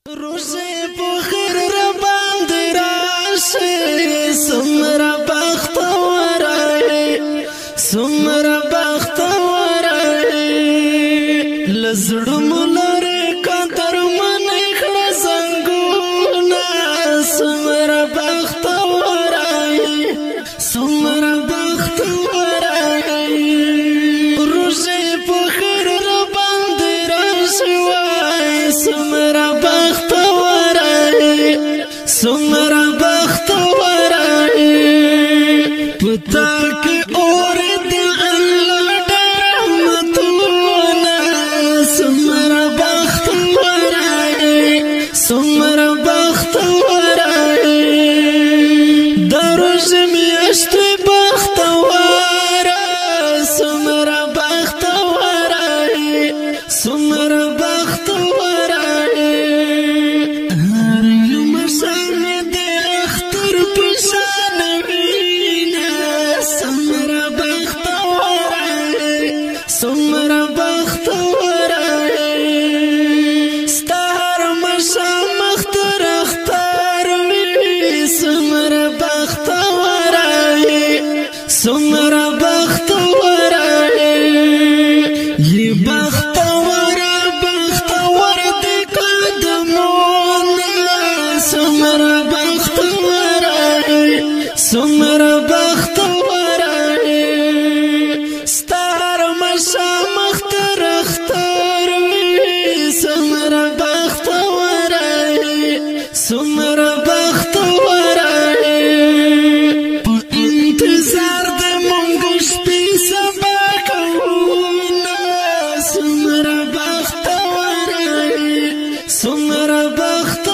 روزي بخير ربان دراسي سمر بخت ورای سمر بخت ورای لزړم لره قدر من کړه زنګونه سمر بخت ورای سمر بخت ورای روزي بخير ربان دراسي وای سمر بخت سمرا بخت ورای پتا کی اور دی اللہ رحمتونا سمرا بخت ورای سمرا بخت ورای دروز میاشت بخت ورای سمرا بخت ورای سمرا بخت سمر بخت ورای ستار مشا مختر اختار وی سمر بخت ورای سمر بخت ورای ی بخت ور دی قدمونا سمر بخت ورای سمر بخت مختر اختار وی سمر بخت ورای سمر بخت ورای په انتظار د مونږ شپې سبا کوونه سمر بخت ورای سمر بخت